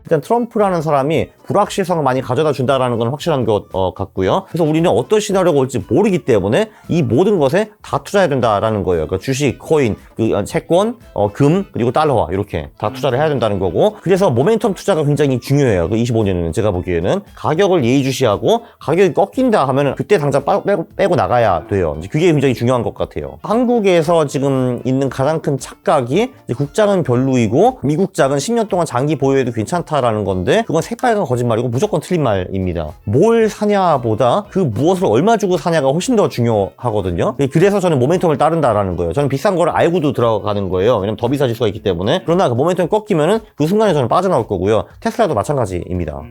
일단 트럼프라는 사람이 불확실성을 많이 가져다 준다라는 건 확실한 것 같고요. 그래서 우리는 어떤 시나리오가 올지 모르기 때문에 이 모든 것에 다 투자해야 된다라는 거예요. 그러니까 주식, 코인, 채권, 금, 그리고 달러화 이렇게 다 투자를 해야 된다는 거고, 그래서 모멘텀 투자가 굉장히 중요해요. 그 25년에는 제가 보기에는 가격을 예의주시하고 가격이 꺾인다 하면은 그때 당장 빼고 나가야 돼요. 이제 그게 굉장히 중요한 것 같아요. 한국에서 지금 있는 가장 큰 착각이 이제 국장은 별로이고 미국장은 10년 동안 장기 보유해도 괜찮다라는 건데, 그건 새빨간 거짓말이고 무조건 틀린 말입니다. 뭘 사냐보다 그 무엇을 얼마 주고 사냐가 훨씬 더 중요하거든요. 그래서 저는 모멘텀을 따른다라는 거예요. 저는 비싼 거를 알고도 들어가는 거예요. 왜냐면 더 비싸질 수가 있기 때문에. 그러나 그 모멘텀이 꺾이면은 그 순간에 저는 빠져나올 거고요. 테슬라도 마찬가지입니다.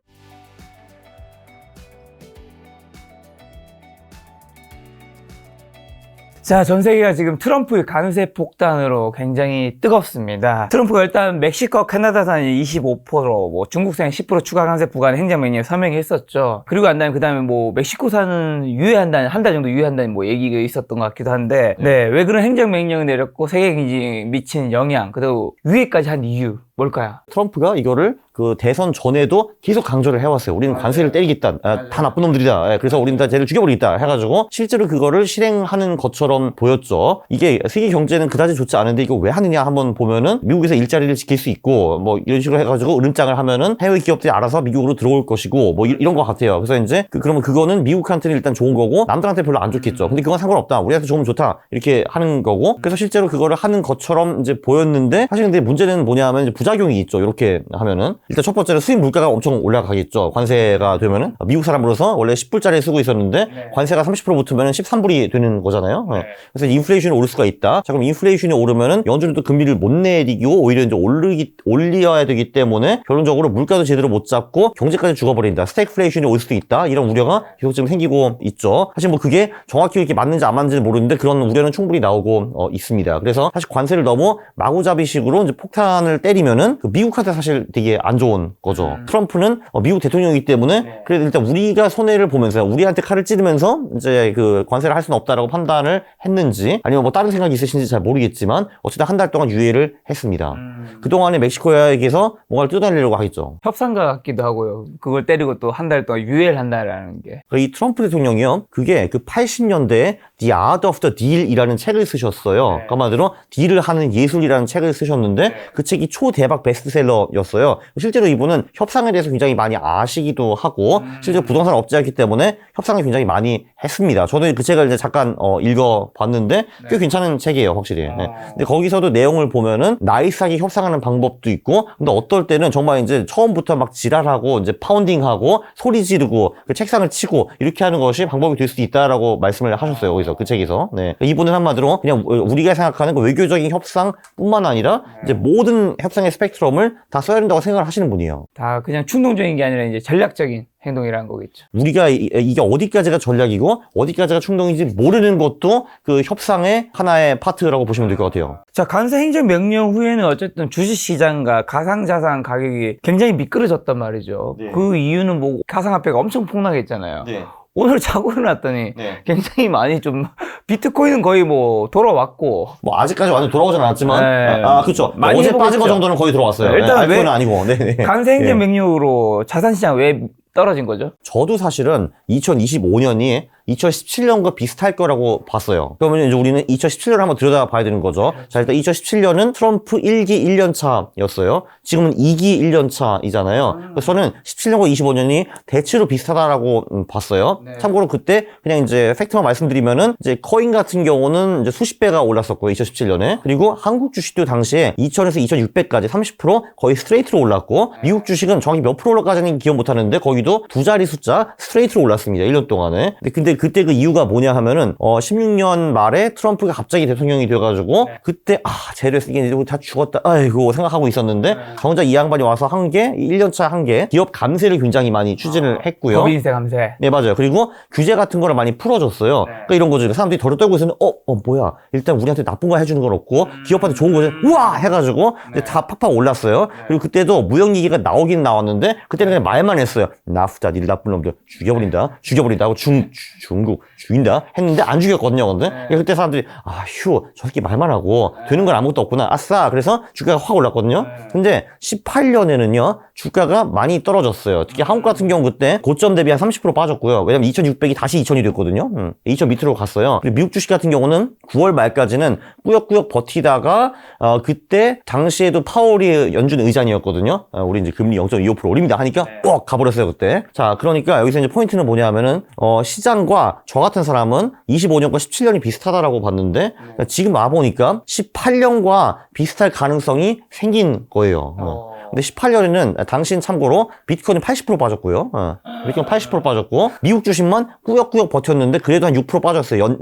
자, 전 세계가 지금 트럼프의 관세 폭탄으로 굉장히 뜨겁습니다. 트럼프가 일단 멕시코, 캐나다산이 25%, 뭐 중국산 10% 추가 관세 부과하는 행정명령을 서명했었죠. 그리고 난 다음에 그 다음에 뭐 멕시코산은 유예한다는, 한 달 정도 유예한다는 뭐 얘기가 있었던 것 같기도 한데, 네, 왜 그런 행정명령을 내렸고 세계 경제에 미친 영향, 그리고 유예까지 한 이유 뭘까요? 트럼프가 이거를 그 대선 전에도 계속 강조를 해왔어요. 우리는 관세를 때리겠다. 다 나쁜 놈들이다. 그래서 우리는 다 쟤를 죽여버리겠다. 해가지고 실제로 그거를 실행하는 것처럼 보였죠. 이게 세계 경제는 그다지 좋지 않은데 이거 왜 하느냐 한번 보면은 미국에서 일자리를 지킬 수 있고 뭐 이런 식으로 해가지고 으름장을 하면은 해외 기업들이 알아서 미국으로 들어올 것이고 뭐 이런 것 같아요. 그래서 이제 그러면 그거는 미국한테는 일단 좋은 거고 남들한테 별로 안 좋겠죠. 근데 그건 상관없다. 우리한테 좋으면 좋다. 이렇게 하는 거고, 그래서 실제로 그거를 하는 것처럼 이제 보였는데, 사실 근데 문제는 뭐냐 하면 이제 부작용이 있죠. 이렇게 하면은 일단 첫 번째는 수입 물가가 엄청 올라가겠죠. 관세가 되면은 미국 사람으로서 원래 10불짜리 쓰고 있었는데 관세가 30% 붙으면은 13불이 되는 거잖아요. 그래서 인플레이션이 오를 수가 있다. 자, 그럼 인플레이션이 오르면은 연준도 금리를 못 내리고 오히려 이제 올려야 되기 때문에 결론적으로 물가도 제대로 못 잡고 경제까지 죽어버린다. 스태그플레이션이 올 수도 있다. 이런 우려가 계속 지금 생기고 있죠. 사실 뭐 그게 정확히 이렇게 맞는지 안 맞는지는 모르는데 그런 우려는 충분히 나오고 있습니다. 그래서 사실 관세를 너무 마구잡이식으로 이제 폭탄을 때리면은 미국한테 사실 되게 안 좋은 거죠. 트럼프는 미국 대통령이기 때문에 그래도 일단 우리가 손해를 보면서 우리한테 칼을 찌르면서 이제 그 관세를 할 수는 없다라고 판단을 했는지 아니면 뭐 다른 생각이 있으신지 잘 모르겠지만 어쨌든 한 달 동안 유예를 했습니다. 그동안에 멕시코에게서 뭔가를 뜯어내려고 하겠죠. 협상가 같기도 하고요. 그걸 때리고 또 한 달 동안 유예를 한다라는 게. 이 트럼프 대통령이요, 그게 그 80년대에 The Art of the Deal이라는 책을 쓰셨어요. 그 한마디로 딜을 하는 예술이라는 책을 쓰셨는데 그 책이 초대박 베스트셀러였어요. 실제로 이분은 협상에 대해서 굉장히 많이 아시기도 하고 실제로 부동산 업자였기 때문에 협상을 굉장히 많이 했습니다. 저도 그 책을 이제 잠깐 읽어봤는데 꽤 괜찮은 책이에요, 확실히. 근데 거기서도 내용을 보면은 나이스하게 협상하는 방법도 있고, 근데 어떨 때는 정말 이제 처음부터 막 지랄하고 이제 파운딩하고 소리 지르고 그 책상을 치고 이렇게 하는 것이 방법이 될 수도 있다라고 말씀을 하셨어요, 거기서, 그 책에서. 네. 이분은 한마디로 그냥 우리가 생각하는 그 외교적인 협상뿐만 아니라 이제 모든 협상의 스펙트럼을 다 써야 된다고 생각을 하시는 분이에요. 다 그냥 충동적인 게 아니라 이제 전략적인 행동이라는 거겠죠. 우리가 이게 어디까지가 전략이고 어디까지가 충동인지 모르는 것도 그 협상의 하나의 파트라고 보시면 될 것 같아요. 자, 관세 행정 명령 후에는 어쨌든 주식시장과 가상자산 가격이 굉장히 미끄러졌단 말이죠. 네. 그 이유는 뭐 가상화폐가 엄청 폭락했잖아요. 네. 오늘 자고 일어났더니 네. 굉장히 많이 좀 비트코인은 거의 뭐 돌아왔고, 뭐 아직까지 완전 돌아오진 않았지만 네. 그렇죠. 많이 어제 빠진 거 회복했죠. 정도는 거의 돌아왔어요. 네, 일단 그건 왜 아니고. 네. 관세 행정 명령으로 자산시장 왜 떨어진 거죠? 저도 사실은 2025년이 2017년과 비슷할 거라고 봤어요. 그러면 이제 우리는 2017년을 한번 들여다봐야 되는 거죠. 자, 일단 2017년은 트럼프 1기 1년 차였어요. 지금은 2기 1년 차이잖아요. 그래서 저는 17년과 25년이 대체로 비슷하다라고 봤어요. 참고로 그때 그냥 이제 팩트만 말씀드리면은 이제 코인 같은 경우는 이제 수십 배가 올랐었고요, 2017년에. 그리고 한국 주식도 당시에 2000에서 2600까지 30% 거의 스트레이트로 올랐고, 미국 주식은 정확히 몇 프로까지는 기억 못 하는데 거기도 두 자리 숫자 스트레이트로 올랐습니다, 1년 동안에. 근데 그때 그 이유가 뭐냐 하면은 16년 말에 트럼프가 갑자기 대통령이 돼가지고 그때 쟤를 쓰긴 이제 다 죽었다 아이고 생각하고 있었는데 정작 이 양반이 와서 한 게 1년차 한 게 기업 감세를 굉장히 많이 추진을 했고요. 법인세 감세. 네, 맞아요. 그리고 규제 같은 거를 많이 풀어줬어요. 그러니까 이런 거죠. 사람들이 덜 떨고 있었는데 뭐야, 일단 우리한테 나쁜 거 해주는 건 없고 기업한테 좋은 거죠. 우와 해가지고 이제 다 팍팍 올랐어요. 그리고 그때도 무역 얘기가 나오긴 나왔는데 그때는 그냥 말만 했어요. 나프다, 니들 나쁜 놈들 죽여버린다 하고 중국 죽인다 했는데 안 죽였거든요. 근데 그때 사람들이 저 새끼 말만 하고 되는 건 아무것도 없구나. 아싸. 그래서 주가가 확 올랐거든요. 근데 18년에는요 주가가 많이 떨어졌어요. 특히 한국 같은 경우 그때 고점 대비 한 30% 빠졌고요. 왜냐면 2,600이 다시 2,000이 됐거든요. 2,000 밑으로 갔어요. 그리고 미국 주식 같은 경우는 9월 말까지는 꾸역꾸역 버티다가 그때 당시에도 파월이 연준 의장이었거든요. 우리 이제 금리 0.25% 올립니다 하니까 꼭 가버렸어요 그때. 자, 그러니까 여기서 이제 포인트는 뭐냐면은 시장과 저 같은 사람은 25년과 17년이 비슷하다라고 봤는데 지금 와 보니까 18년과 비슷할 가능성이 생긴 거예요. 근데 18년에는 당신 참고로 비트코인이 80% 빠졌고요. 비트코인 80% 빠졌고 미국 주식만 꾸역꾸역 버텼는데 그래도 한 6% 빠졌어요.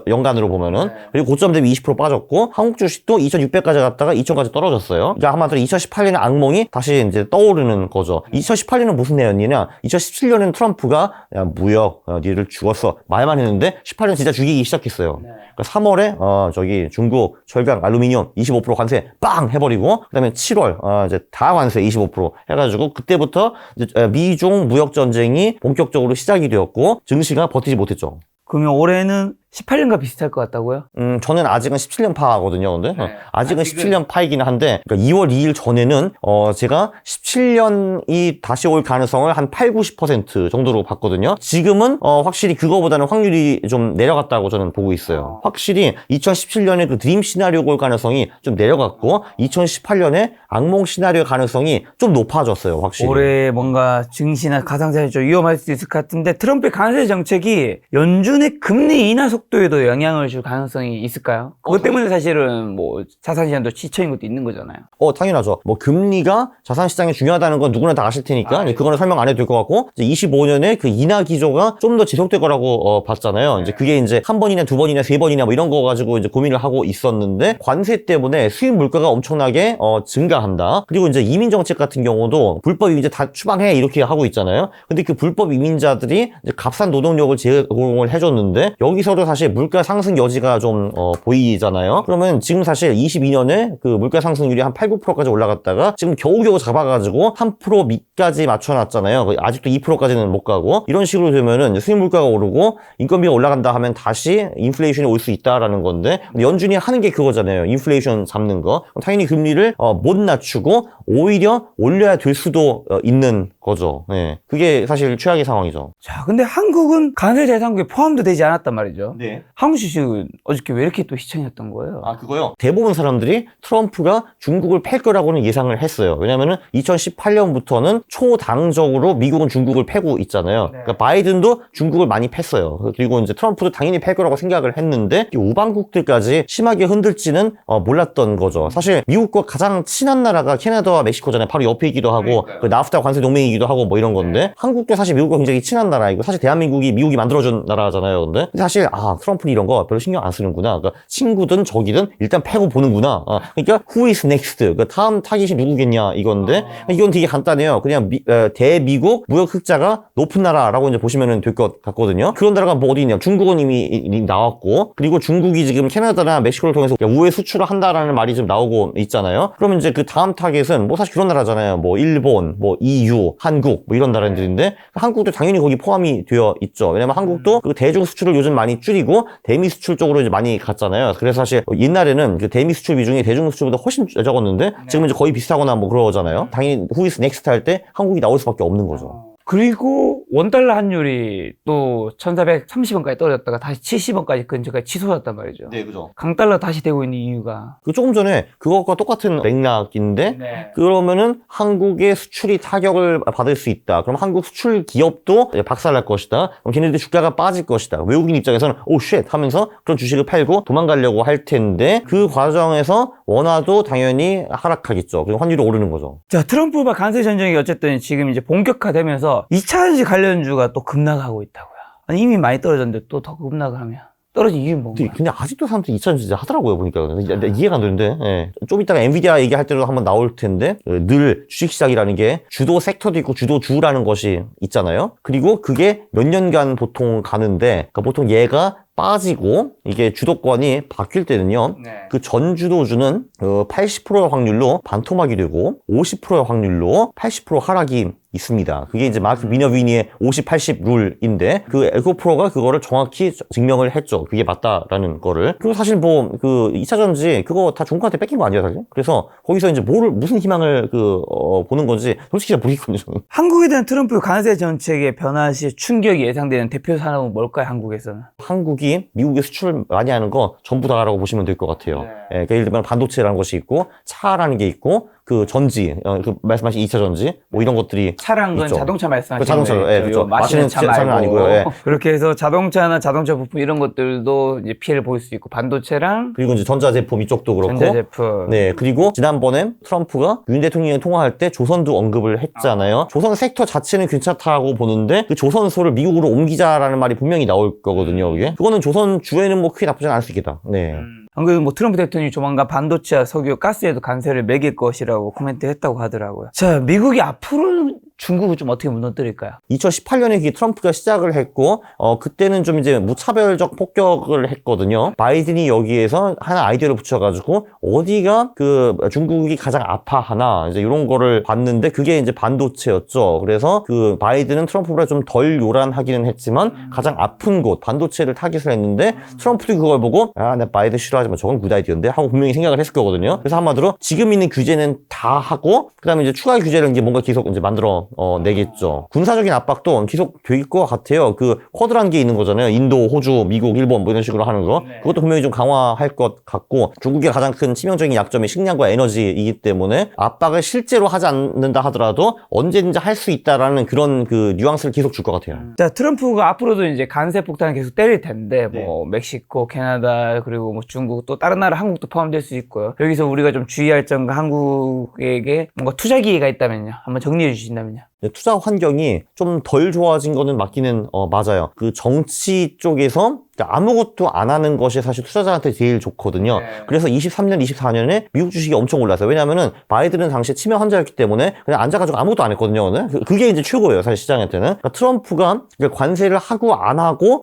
연간으로 보면은. 그리고 고점 대비 20% 빠졌고 한국 주식도 2,600까지 갔다가 2,000까지 떨어졌어요. 그러니까 한마디로 2018년의 악몽이 다시 이제 떠오르는 거죠. 2018년은 무슨 내용이냐? 2017년에는 트럼프가 야, 무역 니를 죽었어 말만 했는데 18년 진짜 죽이기 시작했어요. 그러니까 3월에 저기 중국 철강 알루미늄 25% 관세 빵 해버리고 그다음에 7월 이제 다 관세 25% 해가지고 그때부터 이제 미중 무역 전쟁이 본격적으로 시작이 되었고 증시가 버티지 못했죠. 그러면 올해는 18년과 비슷할 것 같다고요? 저는 아직은 17년 파거든요. 근데 아직은 17년 파이긴 한데 그러니까 2월 2일 전에는 제가 17년이 다시 올 가능성을 한 8, 90% 정도로 봤거든요. 지금은 확실히 그거보다는 확률이 좀 내려갔다고 저는 보고 있어요. 확실히 2017년에 그 드림 시나리오 올 가능성이 좀 내려갔고 2018년에 악몽 시나리오 가능성이 좀 높아졌어요. 확실히. 올해 뭔가 증시나 가상자산이 좀 위험할 수 있을 것 같은데 트럼프의 관세 정책이 연준의 금리 인하 속도에도 영향을 줄 가능성이 있을까요? 그것 때문에 사실은 뭐 자산시장도 지쳐인 것도 있는 거잖아요. 당연하죠. 뭐 금리가 자산시장에 중요하다는 건 누구나 다 아실 테니까 그거는 설명 안 해도 될 것 같고 이제 25년에 그 인하 기조가 좀 더 지속될 거라고 봤잖아요. 이제 그게 이제 한 번이나 두 번이나 세 번이나 뭐 이런 거 가지고 이제 고민을 하고 있었는데 관세 때문에 수입 물가가 엄청나게 증가한다. 그리고 이제 이민 정책 같은 경우도 불법 이민자 다 추방해 이렇게 하고 있잖아요. 근데 그 불법 이민자들이 이제 값싼 노동력을 제공을 해줬는데 여기서도 사실 물가 상승 여지가 좀 보이잖아요. 그러면 지금 사실 22년에 그 물가 상승률이 한 8, 9%까지 올라갔다가 지금 겨우겨우 잡아가지고 3% 밑까지 맞춰놨잖아요. 아직도 2%까지는 못 가고 이런 식으로 되면은 수입 물가가 오르고 인건비가 올라간다 하면 다시 인플레이션이 올 수 있다라는 건데 연준이 하는 게 그거잖아요. 인플레이션 잡는 거. 당연히 금리를 못 낮추고 오히려 올려야 될 수도 있는 거죠. 네. 그게 사실 최악의 상황이죠. 자, 근데 한국은 관세 대상국에 포함도 되지 않았단 말이죠. 네. 한국 주식은 어저께 왜 이렇게 또 시청이었던 거예요? 그거요? 대부분 사람들이 트럼프가 중국을 팰 거라고는 예상을 했어요. 왜냐면은 2018년부터는 초당적으로 미국은 중국을 패고 있잖아요. 그러니까 바이든도 중국을 많이 팼어요. 그리고 이제 트럼프도 당연히 팰 거라고 생각을 했는데 우방국들까지 심하게 흔들지는 몰랐던 거죠. 사실 미국과 가장 친한 나라가 캐나다와 멕시코잖아요. 바로 옆이기도 하고 그 나프타 관세 동맹이기도 하고 뭐 이런 건데 한국도 사실 미국과 굉장히 친한 나라이고 사실 대한민국이 미국이 만들어준 나라잖아요. 근데 사실 트럼프는 이런 거 별로 신경 안 쓰는구나. 그러니까 친구든 적이든 일단 패고 보는구나. 그러니까 who is next? 그 다음 타깃이 누구겠냐 이건데 이건 되게 간단해요. 그냥 대미국 무역 흑자가 높은 나라라고 이제 보시면 될 것 같거든요. 그런 나라가 뭐 어디 있냐? 중국은 이미 나왔고 그리고 중국이 지금 캐나다나 멕시코를 통해서 우회 수출을 한다라는 말이 좀 나오고 있잖아요. 그러면 이제 그 다음 타깃은 뭐 사실 그런 나라잖아요. 뭐 일본, 뭐 EU, 한국 뭐 이런 나라들인데 한국도 당연히 거기 포함이 되어 있죠. 왜냐면 한국도 그 대중 수출을 요즘 많이 줄이고 대미 수출 쪽으로 이제 많이 갔잖아요. 그래서 사실 옛날에는 그 대미 수출 비중이 대중 수출보다 훨씬 적었는데 지금 이제 거의 비슷하거나 뭐 그러잖아요. 당연히 who is next 할 때 한국이 나올 수밖에 없는 거죠. 그리고 원달러 환율이 또 1430원까지 떨어졌다가 다시 70원까지 근처까지 치솟았단 말이죠. 네, 그죠. 강달러 다시 되고 있는 이유가 조금 전에 그것과 똑같은 맥락인데 그러면은 한국의 수출이 타격을 받을 수 있다. 그럼 한국 수출 기업도 박살날 것이다. 그럼 걔네들 주가가 빠질 것이다. 외국인 입장에서는 오 쉣 하면서 그런 주식을 팔고 도망가려고 할 텐데 그 과정에서 원화도 당연히 하락하겠죠. 그리고 환율이 오르는 거죠. 자, 트럼프와 관세 전쟁이 어쨌든 지금 이제 본격화되면서 2차 전지 관련주가 또 급락하고 있다고요. 아니, 이미 많이 떨어졌는데 또 더 급락하면 떨어진 이유는 뭔가요? 근데 아직도 사람들이 2차 전지 하더라고요, 보니까. 이해가 안 되는데. 예. 좀 이따가 엔비디아 얘기할 때도 한번 나올 텐데 늘 주식시장이라는 게 주도 섹터도 있고 주도주라는 것이 있잖아요. 그리고 그게 몇 년간 보통 가는데 그러니까 보통 얘가 빠지고 이게 주도권이 바뀔 때는요. 그 전 주도주는 80%의 확률로 반토막이 되고 50%의 확률로 80% 하락이 있습니다. 그게 이제 마크 미너비니의 50-80 룰인데 그 에코프로가 그거를 정확히 증명을 했죠. 그게 맞다라는 거를. 그리고 사실 뭐 그 2차 전지 그거 다 중국한테 뺏긴 거 아니에요, 사실? 그래서 거기서 이제 무슨 희망을 보는 건지 솔직히 잘 모르겠거든요. 저는. 한국에 대한 트럼프 관세 정책의 변화 시 충격이 예상되는 대표 산업은 뭘까요, 한국에서는? 한국이 미국에 수출 많이 하는 거 전부 다라고 보시면 될 것 같아요. 예, 그러니까 예를 들면 반도체라는 것이 있고 차라는 게 있고 그 전지, 그 말씀하신 2차 전지 뭐 이런 것들이 차란 건 있죠. 자동차 말씀하시는 자동차, 거예요. 예, 그렇죠. 마시는 차 차는 말고. 아니고요. 예. 그렇게 해서 자동차나 자동차 부품 이런 것들도 이제 피해를 볼 수 있고 반도체랑 그리고 이제 전자제품 이쪽도 그렇고. 전자제품. 네, 그리고 지난번에 트럼프가 윤 대통령이 통화할 때 조선도 언급을 했잖아요. 조선 섹터 자체는 괜찮다고 보는데 그 조선소를 미국으로 옮기자라는 말이 분명히 나올 거거든요. 그게. 그거는 조선 주에는 뭐 크게 나쁘지 않을 수 있겠다. 네. 안 그래도 뭐 트럼프 대통령이 조만간 반도체와 석유, 가스에도 관세를 매길 것이라고 코멘트했다고 하더라고요. 자, 미국이 앞으로 중국을 좀 어떻게 무너뜨릴까요? 2018년에 그게 트럼프가 시작을 했고, 그때는 좀 이제 무차별적 폭격을 했거든요. 바이든이 여기에서 하나 아이디어를 붙여가지고, 어디가 그 중국이 가장 아파하나, 이제 이런 거를 봤는데, 그게 이제 반도체였죠. 그래서 그 바이든은 트럼프보다 좀 덜 요란하기는 했지만, 가장 아픈 곳, 반도체를 타깃을 했는데, 트럼프도 그걸 보고, 나 바이든 싫어하지만 저건 굿 아이디어인데? 하고 분명히 생각을 했을 거거든요. 그래서 한마디로 지금 있는 규제는 다 하고, 그 다음에 이제 추가 규제를 이제 뭔가 계속 이제 만들어 내겠죠. 군사적인 압박도 계속 될 것 같아요. 그 쿼드라는 게 있는 거잖아요. 인도, 호주, 미국, 일본 뭐 이런 식으로 하는 거. 그것도 분명히 좀 강화할 것 같고 중국의 가장 큰 치명적인 약점이 식량과 에너지이기 때문에 압박을 실제로 하지 않는다 하더라도 언제든지 할 수 있다라는 그런 그 뉘앙스를 계속 줄 것 같아요. 자, 트럼프가 앞으로도 이제 관세 폭탄을 계속 때릴 텐데 뭐 멕시코, 캐나다 그리고 뭐 중국 또 다른 나라 한국도 포함될 수 있고요. 여기서 우리가 좀 주의할 점과 한국에게 뭔가 투자 기회가 있다면요. 한번 정리해 주신다면요. 투자 환경이 좀 덜 좋아진 거는 맞기는 맞아요. 그 정치 쪽에서 아무것도 안 하는 것이 사실 투자자한테 제일 좋거든요. 그래서 23년, 24년에 미국 주식이 엄청 올랐어요. 왜냐면은 바이든은 당시에 치매 환자였기 때문에 그냥 앉아가지고 아무것도 안 했거든요. 그게 이제 최고예요. 사실 시장한테는. 그러니까 트럼프가 관세를 하고 안 하고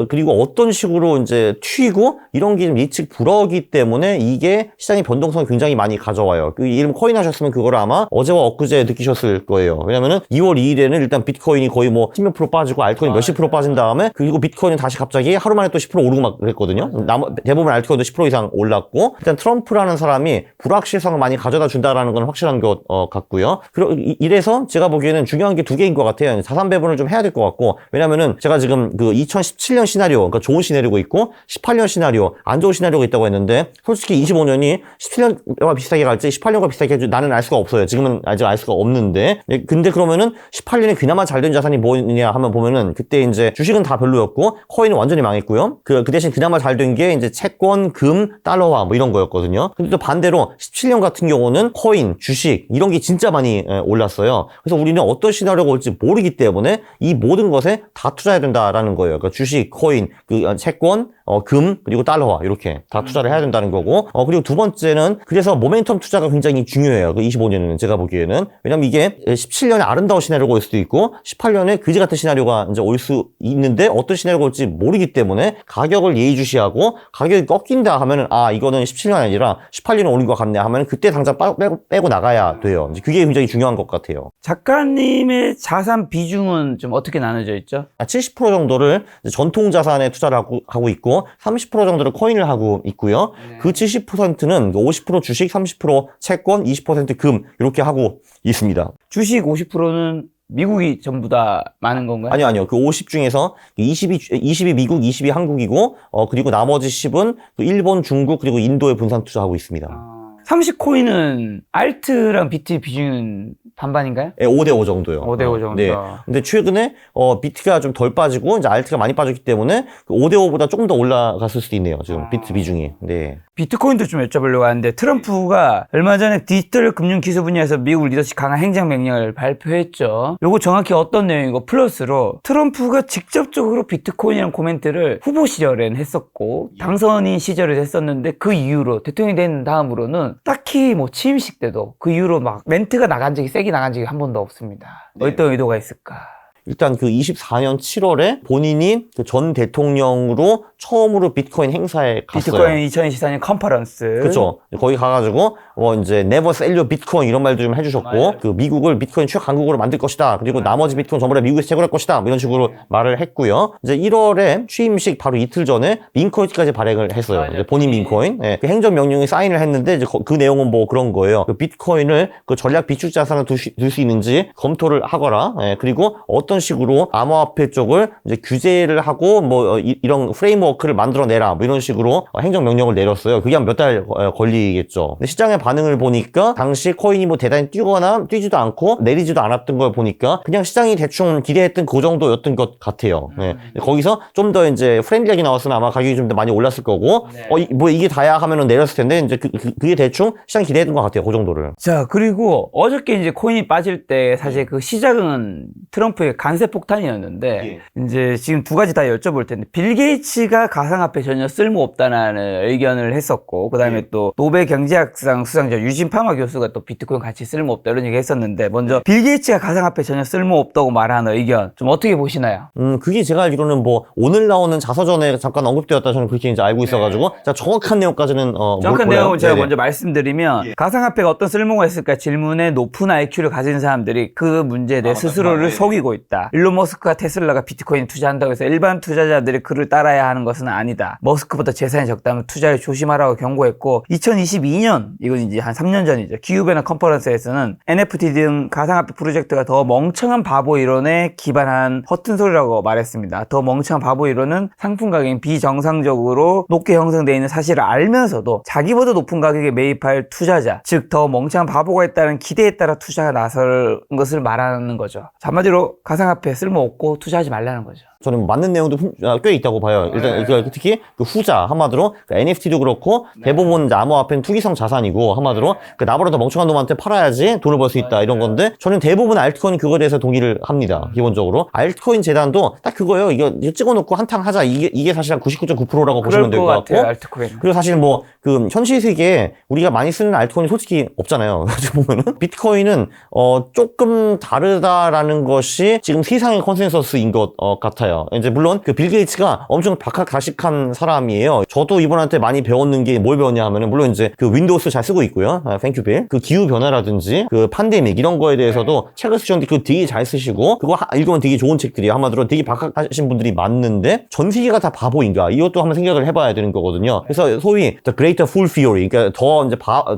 그리고 어떤 식으로 이제 튀고 이런 게 좀 예측 불허이기 때문에 이게 시장의 변동성을 굉장히 많이 가져와요. 그 이름 코인 하셨으면 그거를 아마 어제와 엊그제 느끼셨을 거예요. 왜냐면은 2월 2일에는 일단 비트코인이 거의 뭐 10몇 프로 빠지고 알트코인 몇십 프로 빠진 다음에 그리고 비트코인은 다시 갑자기 하루 만에 또 10% 오르고 막 그랬거든요. 대부분 알트코인도 10% 이상 올랐고 일단 트럼프라는 사람이 불확실성을 많이 가져다 준다라는 건 확실한 것 같고요. 이래서 제가 보기에는 중요한 게 두 개인 것 같아요. 자산 배분을 좀 해야 될 것 같고 왜냐면은 제가 지금 그 2017년 시나리오 그러니까 좋은 시나리오가 있고 18년 시나리오 안 좋은 시나리오가 있다고 했는데 솔직히 25년이 17년과 비슷하게 갈지 18년과 비슷하게 갈지 나는 알 수가 없어요. 지금은 아직 알 수가 없는데 근데 그러면은 18년에 그나마 잘 된 자산이 뭐냐 하면 보면은 그때 이제 주식은 다 별로였고 코인은 완전히 망했고요. 그 대신 그나마 잘 된 게 이제 채권, 금, 달러화 뭐 이런 거였거든요. 근데 또 반대로 17년 같은 경우는 코인, 주식 이런 게 진짜 많이 올랐어요. 그래서 우리는 어떤 시나리오가 올지 모르기 때문에 이 모든 것에 다 투자해야 된다라는 거예요. 그러니까 주식, 코인, 그 채권, 금, 그리고 달러화 이렇게 다 투자를 해야 된다는 거고 그리고 두 번째는 그래서 모멘텀 투자가 굉장히 중요해요. 그 25년에는 제가 보기에는 왜냐면 이게 17년에 아름다운 시나리오가 올 수도 있고 18년에 그지 같은 시나리오가 이제 올 수 있는데 어떤 시나리오가 올지 모르기 때문에 가격을 예의주시하고 가격이 꺾인다 하면은 이거는 17년 아니라 18년에 오는 것 같네 하면은 그때 당장 빼고 나가야 돼요. 이제 그게 굉장히 중요한 것 같아요. 작가님의 자산 비중은 좀 어떻게 나눠져 있죠? 70% 정도를 전통 자산에 투자를 하고 있고 30% 정도를 코인을 하고 있고요. 그 70%는 50% 주식, 30% 채권, 20% 금 이렇게 하고 있습니다. 주식 50%는 미국이 전부 다 많은 건가요? 아니요. 그 50 중에서 20이 미국, 20이 한국이고 그리고 나머지 10은 일본, 중국 그리고 인도에 분산 투자하고 있습니다. 30코인은 알트랑 비트 비중은 반반인가요? 네, 5대5 정도요. 5대5 정도. 네. 근데 최근에 비트가 좀 덜 빠지고 이제 알트가 많이 빠졌기 때문에 5대5보다 조금 더 올라갔을 수도 있네요. 지금 비트 비중이. 네. 비트코인도 좀 여쭤보려고 하는데 트럼프가 얼마 전에 디지털 금융 기술 분야에서 미국 리더십 강한 행정 명령을 발표했죠. 요거 정확히 어떤 내용이고 플러스로 트럼프가 직접적으로 비트코인이라는 코멘트를 후보 시절엔 했었고 당선인 시절에 했었는데 그 이후로 대통령이 된 다음으로는 딱히 뭐 취임식 때도 그 이후로 막 멘트가 세게 나간 적이 한 번도 없습니다. 어떤 의도가 있을까? 일단 그 24년 7월에 본인이 그 전 대통령으로 처음으로 비트코인 행사에 갔어요. 비트코인 2024년 컨퍼런스. 그렇죠. 거기 가가지고 이제 never sell your bitcoin 이런 말도 좀 해주셨고, 맞아요. 그 미국을 비트코인 최고 강국으로 만들 것이다. 그리고 나머지 비트코인 전부 다 미국에서 채굴할 것이다. 뭐 이런 식으로 말을 했고요. 이제 1월에 취임식 바로 이틀 전에 민코인까지 발행을 했어요. 맞아요. 이제 본인 민코인. 예, 그 행정명령에 사인을 했는데 이제 그 내용은 뭐 그런 거예요. 그 비트코인을 그 전략 비축 자산을 둘 수 있는지 검토를 하거라. 예, 그리고 어떤 식으로 암호화폐 쪽을 이제 규제를 하고 뭐 이런 프레임워크를 만들어내라. 뭐 이런 식으로 행정명령을 내렸어요. 그게 한 몇 달 걸리겠죠. 근데 시장의 반응을 보니까 당시 코인이 뭐 대단히 뛰거나 뛰지도 않고 내리지도 않았던 걸 보니까 그냥 시장이 대충 기대했던 그 정도였던 것 같아요. 예. 거기서 좀 더 이제 프렌들리하게 나왔으면 아마 가격이 좀 더 많이 올랐을 거고, 네. 뭐 이게 다야 하면은 내렸을 텐데 이제 그게 대충 시장이 기대했던 것 같아요. 그 정도를. 자, 그리고 어저께 이제 코인이 빠질 때 사실 그 시작은 트럼프의 관세 폭탄이었는데 이제 지금 두 가지 다 여쭤볼 텐데 빌 게이츠가 가상화폐 전혀 쓸모없다는 의견을 했었고 그다음에 또 노벨 경제학상 수상자 유진 파마 교수가 또 비트코인 같이 쓸모없다 이런 얘기 했었는데 먼저 빌 게이츠가 가상화폐 전혀 쓸모없다고 말하는 의견 좀 어떻게 보시나요? 그게 제가 알기로는 뭐 오늘 나오는 자서전에 잠깐 언급되었다 저는 그렇게 이제 알고 있어가지고 자, 정확한 내용까지는 정확한 몰라요. 내용을 제가 네네. 먼저 말씀드리면 가상화폐가 어떤 쓸모가 있을까 질문에 높은 IQ를 가진 사람들이 그 문제에 대해 스스로를 속이고 있다. 일론 머스크와 테슬라가 비트코인 투자한다고 해서 일반 투자자들이 그를 따라야 하는 것은 아니다. 머스크보다 재산이 적다면 투자를 조심하라고 경고했고 2022년 이건 이제 한 3년 전이죠. 기후변화 컨퍼런스에서는 NFT 등 가상화폐 프로젝트가 더 멍청한 바보 이론에 기반한 허튼 소리라고 말했습니다. 더 멍청한 바보 이론은 상품 가격이 비정상적으로 높게 형성되어 있는 사실을 알면서도 자기보다 높은 가격에 매입할 투자자, 즉 더 멍청한 바보가 있다는 기대에 따라 투자가 나설 것을 말하는 거죠. 한마디로 가상화폐 쓸모없고 투자하지 말라는 거죠. 저는 맞는 내용도 꽤 있다고 봐요. 일단 특히 그 후자 한마디로 그 NFT도 그렇고 대부분 이제 암호화폐는 투기성 자산이고 한마디로 그 나보다 더 멍청한 놈한테 팔아야지 돈을 벌 수 있다 이런 건데 저는 대부분 알트코인 그거에 대해서 동의를 합니다. 기본적으로 알트코인 재단도 딱 그거예요. 이거 찍어놓고 한탕 하자 이게 사실 한 99.9%라고 보시면 될 것 같고 같아요, 알트코인. 그리고 사실 뭐 그 현실 세계에 우리가 많이 쓰는 알트코인이 솔직히 없잖아요. 그래서 보면은 비트코인은 조금 다르다라는 것이 지금 세상의 컨센서스인 것 같아요. 이제 물론 그 빌 게이츠가 엄청 박학다식한 사람이에요. 저도 이분한테 많이 배웠는 게 뭘 배웠냐 하면은 물론 이제 그 윈도우스 잘 쓰고 있고요. 땡큐 빌. 그 기후 변화라든지 그 팬데믹 이런 거에 대해서도 책을 쓰셨는데 그거 되게 잘 쓰시고 그거 읽으면 되게 좋은 책들이에요. 한마디로 되게 박학하신 분들이 많는데 전 세계가 다 바보인가? 이것도 한번 생각을 해봐야 되는 거거든요. 그래서 소위 The Greater Fool Theory, 그러니까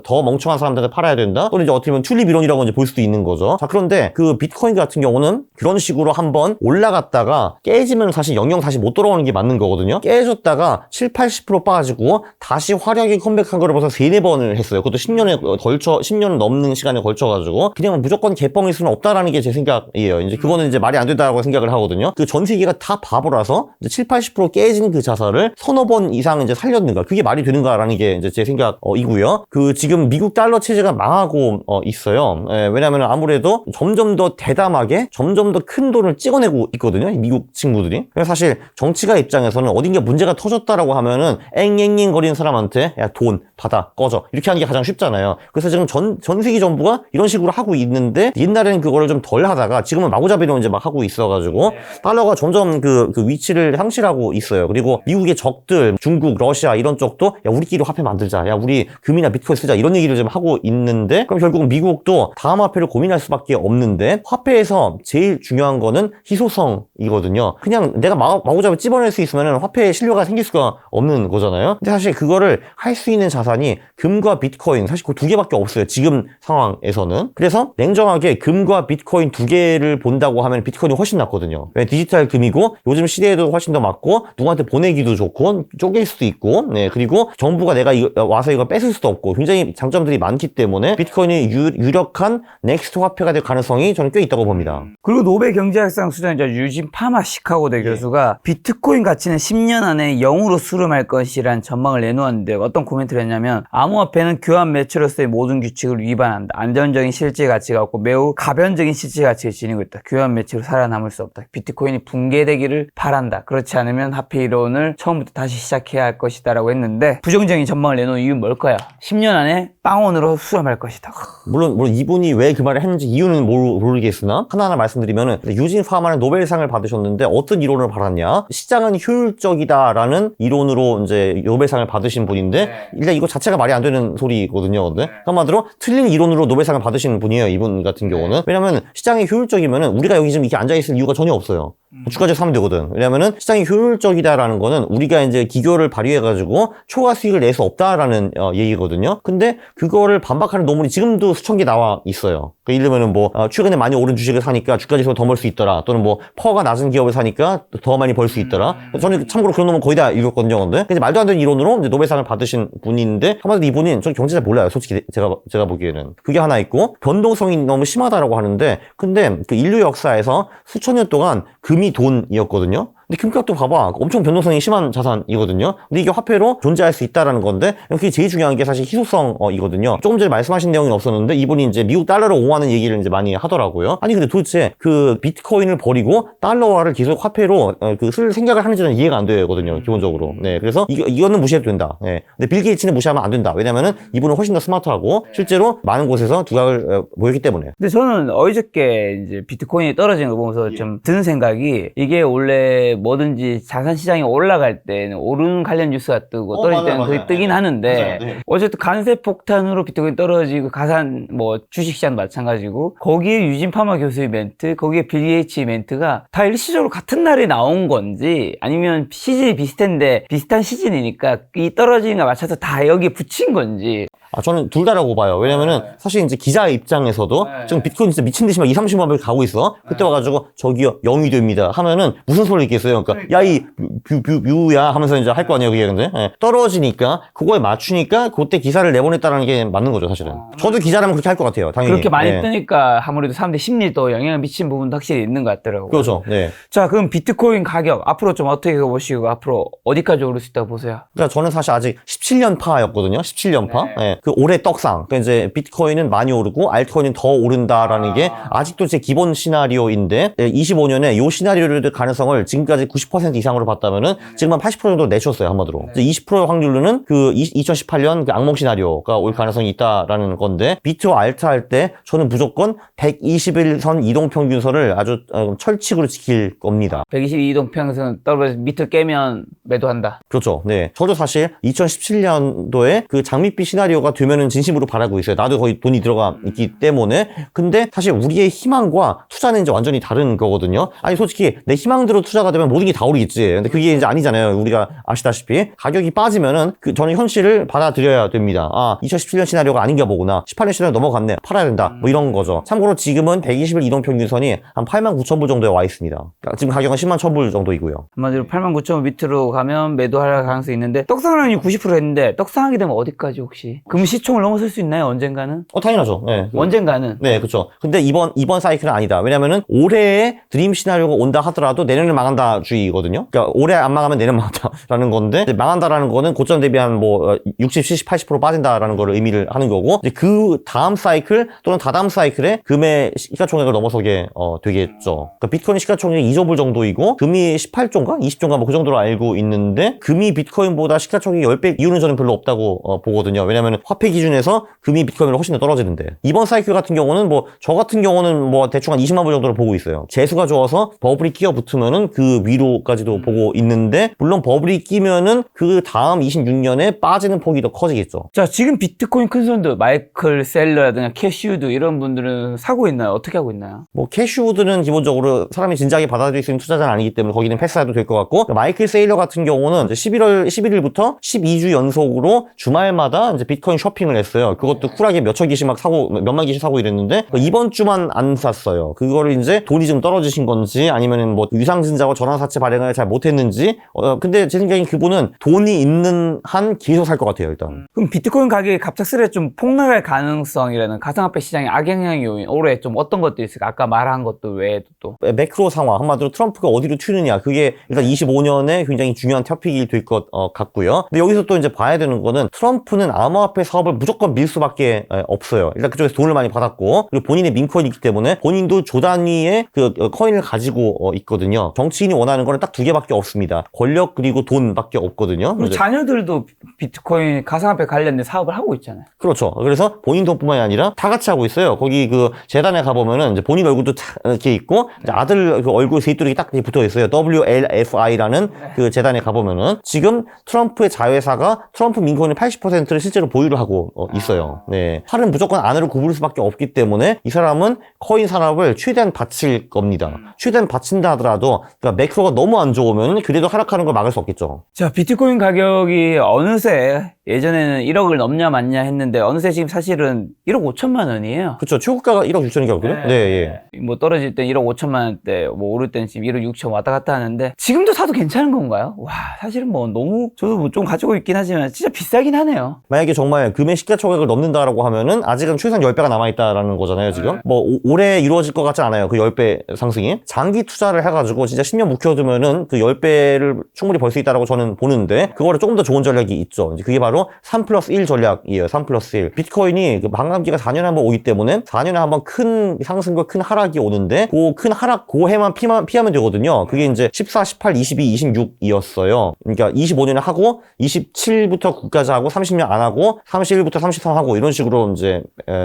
더 멍청한 사람들한테 팔아야 된다. 또는 이제 어떻게 보면 튤립 이론이라고 이제 볼 수도 있는 거죠. 자, 그런데 그 비트코인 같은 경우는 그런 식으로 한번 올라갔다가 깨지면 사실 영영 다시 못 돌아오는 게 맞는 거거든요. 깨졌다가 7-80% 빠지고 다시 화려하게 컴백한 거를 벌써 3-4번을 했어요. 그것도 10년 넘는 시간에 걸쳐가지고 그냥 무조건 개뻥일 수는 없다라는 게 제 생각이에요. 이제 그거는 이제 말이 안 된다고 생각을 하거든요. 그 전 세계가 다 바보라서 이제 7-80% 깨진 그 자산을 서너 번 이상 이제 살렸는가? 그게 말이 되는가라는 게 이제 제 생각이고요. 그 지금 미국 달러 체제가 망하고 있어요. 왜냐하면 아무래도 점점 더 대담하게 점점 더 큰 돈을 찍어내고 있거든요. 미국 친구들이. 그래서 사실 정치가 입장에서는 어딘가 문제가 터졌다라고 하면은 앵앵앵 거리는 사람한테 야, 돈 받아 꺼져 이렇게 하는 게 가장 쉽잖아요. 그래서 지금 전 세계 정부가 이런 식으로 하고 있는데 옛날에는 그거를 좀 덜 하다가 지금은 마구잡이로 이제 막 하고 있어가지고 달러가 점점 그 위치를 상실하고 있어요. 그리고 미국의 적들 중국, 러시아 이런 쪽도 야 우리끼리 화폐 만들자, 야 우리 금이나 비트코인 쓰자 이런 얘기를 좀 하고 있는데 그럼 결국 미국도 다음 화폐를 고민할 수밖에 없는데 화폐에서 제일 중요한 거는 희소성이거든요. 그냥 내가 마구잡이 찝어낼 수 있으면 화폐에 신뢰가 생길 수가 없는 거잖아요. 근데 사실 그거를 할 수 있는 자산이 금과 비트코인 사실 그 두 개밖에 없어요. 지금 상황에서는. 그래서 냉정하게 금과 비트코인 두 개를 본다고 하면 비트코인이 훨씬 낫거든요. 왜 디지털 금이고 요즘 시대에도 훨씬 더 맞고 누구한테 보내기도 좋고 쪼갤 수도 있고 그리고 정부가 내가 와서 이거 뺏을 수도 없고 굉장히 장점들이 많기 때문에 비트코인이 유력한 넥스트 화폐가 될 가능성이 저는 꽤 있다고 봅니다. 그리고 노벨 경제학상 수상자 유진 파마 시카고대 교수가 비트코인 가치는 10년 안에 0으로 수렴할 것이란 전망을 내놓았는데 어떤 코멘트를 했냐면 암호화폐는 교환 매체로서의 모든 규칙을 위반한다. 안전적인 실제 가치가 없고 매우 가변적인 실제 가치를 지니고 있다. 교환 매체로 살아남을 수 없다. 비트코인이 붕괴되기를 바란다. 그렇지 않으면 화폐 이론을 처음부터 다시 시작해야 할 것이다 라고 했는데 부정적인 전망을 내놓은 이유는 뭘까요? 10년 안에 빵원으로 수렴할 것이다. 물론 이분이 왜 그 말을 했는지 이유는 모르겠으나 하나하나 말씀드리면은 유진 파마는 노벨상을 받으셨는데 어떤 이론을 받았냐? 시장은 효율적이다라는 이론으로 이제 노벨상을 받으신 분인데 일단 이거 자체가 말이 안 되는 소리거든요. 근데 한마디로 틀린 이론으로 노벨상을 받으신 분이에요. 이분 같은 경우는. 왜냐면 시장이 효율적이면은 우리가 여기 지금 이렇게 앉아 있을 이유가 전혀 없어요. 주가적 사면 되거든. 왜냐면은 시장이 효율적이다라는 거는 우리가 이제 기교를 발휘해가지고 초과 수익을 낼 수 없다라는 얘기거든요. 근데 그거를 반박하는 논문이 지금도 수천 개 나와 있어요. 그러니까 예를 들면 뭐 최근에 많이 오른 주식을 사니까 주가지수가 더 벌 수 있더라. 또는 뭐 퍼가 낮은 기업을 사니까 더 많이 벌 수 있더라. 저는 참고로 그런 논문 거의 다 읽었거든요. 근데 말도 안 되는 이론으로 이제 노벨상을 받으신 분인데 한마디로 이분이 전 경제 잘 몰라요. 솔직히 제가 보기에는 그게 하나 있고 변동성이 너무 심하다라고 하는데 근데 그 인류 역사에서 수천 년 동안 금이 돈이었거든요. 근데 금값도 봐봐. 엄청 변동성이 심한 자산이거든요. 근데 이게 화폐로 존재할 수 있다라는 건데 그게 제일 중요한 게 사실 희소성이거든요. 조금 전에 말씀하신 내용이 없었는데 이분이 이제 미국 달러를 옹호하는 얘기를 이제 많이 하더라고요. 아니 근데 도대체 그 비트코인을 버리고 달러화를 계속 화폐로 쓸 생각을 하는지는 이해가 안 되거든요. 기본적으로. 네. 그래서 이거는 무시해도 된다. 네. 근데 빌 게이츠는 무시하면 안 된다. 왜냐면은 이분은 훨씬 더 스마트하고 실제로 많은 곳에서 두각을 보였기 때문에. 근데 저는 어저께 이제 비트코인이 떨어지는 거 보면서 좀 드는 생각이 이게 원래 뭐든지 자산 시장이 올라갈 때는 오르는 관련 뉴스가 뜨고 떨어질 때는 거의 뜨긴 하는데 네. 어쨌든 관세 폭탄으로 비트코인 떨어지고 가산 뭐 주식시장 마찬가지고 거기에 유진 파마 교수의 멘트 거기에 빌 게이츠 멘트가 다 일시적으로 같은 날에 나온 건지 아니면 시즌이 비슷한데 비슷한 시즌이니까 이 떨어지는 거 맞춰서 다 여기에 붙인 건지 저는 둘 다라고 봐요. 왜냐면은 사실 이제 기자 입장에서도 지금 비트코인 진짜 미친 듯이 막 2-30만 불 가고 있어. 그때 와가지고 저기요 0이 됩니다 하면은 무슨 소리 있겠어요. 그러니까 야 이 뷰야 하면서 이제 할 거 아니에요 그게. 근데 떨어지니까 그거에 맞추니까 그때 기사를 내보냈다라는 게 맞는 거죠 사실은. 저도 기자라면 그렇게 할 것 같아요. 당연히. 그렇게 많이 뜨니까 아무래도 사람들 심리도 영향을 미친 부분도 확실히 있는 것 같더라고요. 그렇죠. 네. 자, 그럼 비트코인 가격 앞으로 좀 어떻게 보시고 앞으로 어디까지 오를 수 있다고 보세요? 그러니까 저는 사실 아직 17년파였거든요. 17년파. 네. 예. 그 올해 떡상. 그러니까 이제 비트코인은 많이 오르고 알트코인은 더 오른다라는 게 아직도 제 기본 시나리오인데 25년에 이 시나리오의 가능성을 지금까지 90% 이상으로 봤다면은 지금 한 80% 정도 내쳤어요 한마디로. 20%의 확률로는 그 2018년 그 악몽 시나리오가 올 가능성이 있다라는 건데 비트와 알트 할 때 저는 무조건 121선 이동평균선을 아주 철칙으로 지킬 겁니다. 122동평선 떨어져 밑을 깨면 매도한다. 그렇죠. 네. 저도 사실 2017년도에 그 장밋빛 시나리오가 되면은 진심으로 바라고 있어요. 나도 거의 돈이 들어가 있기 때문에. 근데 사실 우리의 희망과 투자는 이제 완전히 다른 거거든요. 아니, 솔직히 내 희망대로 투자가 되면 모든 게 다 오르겠지. 근데 그게 이제 아니잖아요. 우리가 아시다시피. 가격이 빠지면은 저는 현실을 받아들여야 됩니다. 2017년 시나리오가 아닌가 보구나. 18년 시나리오 넘어갔네. 팔아야 된다. 뭐 이런 거죠. 참고로 지금은 121 이동평균선이 한 89,000불 정도에 와 있습니다. 그러니까 지금 가격은 10만 1,000불 정도이고요. 한마디로 89,000원 밑으로 가면 매도할 가능성이 있는데 떡상률이 90% 했는데 떡상하게 되면 어디까지 혹시? 그럼 시총을 넘어설 수 있나요? 언젠가는? 당연하죠. 네. 언젠가는? 네, 그렇죠. 근데 이번 사이클은 아니다. 왜냐면은 올해에 드림 시나리오가 온다 하더라도 내년에 망한다 주의거든요. 그러니까 올해 안 망하면 내년 망한다라는 건데 망한다라는 거는 고점 대비 한 뭐 60, 70, 80% 빠진다라는 거를 의미를 하는 거고 이제 그 다음 사이클 또는 다다음 사이클에 금의 시가총액을 넘어서게 되겠죠. 그러니까 비트코인 시가총액이 2조 불 정도이고 금이 18조인가? 20조인가 뭐 그 정도로 알고 있는데 금이 비트코인보다 시가총액이 10배 이유는 저는 별로 없다고 보거든요. 왜냐면 화폐 기준에서 금이 비트코인을 훨씬 더 떨어지는데 이번 사이클 같은 경우는 뭐 저 같은 경우는 뭐 대충 한 20만 불 정도로 보고 있어요. 재수가 좋아서 버블이 끼어 붙으면은 그 위로까지도 보고 있는데 물론 버블이 끼면은 그 다음 26년에 빠지는 폭이 더 커지겠죠. 자, 지금 비트코인 큰 손들 마이클 셀러라든가 캐시우드 이런 분들은 사고 있나요? 어떻게 하고 있나요? 뭐 캐시우드는 기본적으로 사람이 진지하게 받아들일 수 있는 투자자는 아니기 때문에 거기는 패스해도 될 것 같고 마이클 세일러 같은 경우는 이제 11월 11일부터 12주 연속으로 주말마다 이제 비트코인 쇼핑을 했어요. 그것도 쿨하게 몇천 개씩 막 사고 몇만 개씩 사고 이랬는데 이번 주만 안 샀어요. 그거를 이제 돈이 좀 떨어지신 건지 아니면은 뭐 유상증자와 전환사채 발행을 잘 못했는지 근데 제 생각엔 그분은 돈이 있는 한 계속 살 것 같아요 일단. 그럼 비트코인 가격이 갑작스레 좀 폭락할 가능성이라는 가상화폐 시장의 악영향 요인 올해 좀 어떤 것들이 있을까? 아까 말한 것도 외에도 또 매크로 상황 한마디로 트럼프가 어디로 튀느냐 그게 일단 25년에 굉장히 중요한 토픽이 될 것 같고요. 근데 여기서 또 이제 봐야 되는 거는 트럼프는 암호화폐 사업을 무조건 밀 수밖에 없어요. 일단 그쪽에서 돈을 많이 받았고 그리고 본인의 민코인이 있기 때문에 본인도 조 단위의 그 코인을 가지고 있거든요. 정치인이 원하는 거는 딱 두 개밖에 없습니다. 권력 그리고 돈밖에 없거든요. 그리고 자녀들도 비트코인 가상화폐 관련된 사업을 하고 있잖아요. 그렇죠. 그래서 본인 돈뿐만이 아니라 다 같이 하고 있어요. 거기 그 재단에 가보면은 이제 본인 얼굴도 이렇게 있고 이제 아들 그 얼굴 세입들이 딱 붙어 있어요. WLFI라는 그 재단에 가보면은 지금 트럼프의 자회사가 트럼프 민코인의 80%를 실제로 보유를 하고 있어요. 네. 팔은 무조건 안으로 굽을 수밖에 없기 때문에 이 사람은 코인 산업을 최대한 바칠 겁니다. 최대한 바친다 하더라도 그러니까 매크로가 너무 안 좋으면 그래도 하락하는 걸 막을 수 없겠죠. 자, 비트코인 가격이 어느새 예전에는 1억을 넘냐 맞냐 했는데 어느새 지금 사실은 1억 5천만 원이에요. 그렇죠. 최고가가 1억 6천이거든요. 네, 예. 뭐 떨어질 땐 1억 5천만 원대, 뭐 오를 땐 지금 1억 6천 왔다 갔다 하는데 지금도 사도 괜찮은 건가요? 와, 사실은 뭐 너무 저도 뭐 좀 가지고 있긴 하지만 진짜 비싸긴 하네요. 만약에 정말 금의 시가총액을 넘는다라고 하면은 아직은 최소한 10배가 남아있다라는 거잖아요, 지금. 뭐 올해 이루어질 것 같지 않아요. 그 10배 상승이. 장기 투자를 해가지고 진짜 10년 묵혀두면은 그 10배를 충분히 벌 수 있다라고 저는 보는데 그거를 조금 더 좋은 전략이 있죠. 이제 그게 바로 3+1 전략이에요. 3+1. 비트코인이 그 반감기가 4년에 한 번 오기 때문에 4년에 한 번 큰 상승과 큰 하락이 오는데 그 큰 하락 그 해만 피하면 되거든요. 그게 이제 14, 18, 22, 26이었어요. 그러니까 25년에 하고 27부터 9까지 하고 30년 안 하고 31부터 33 하고 이런 식으로 이제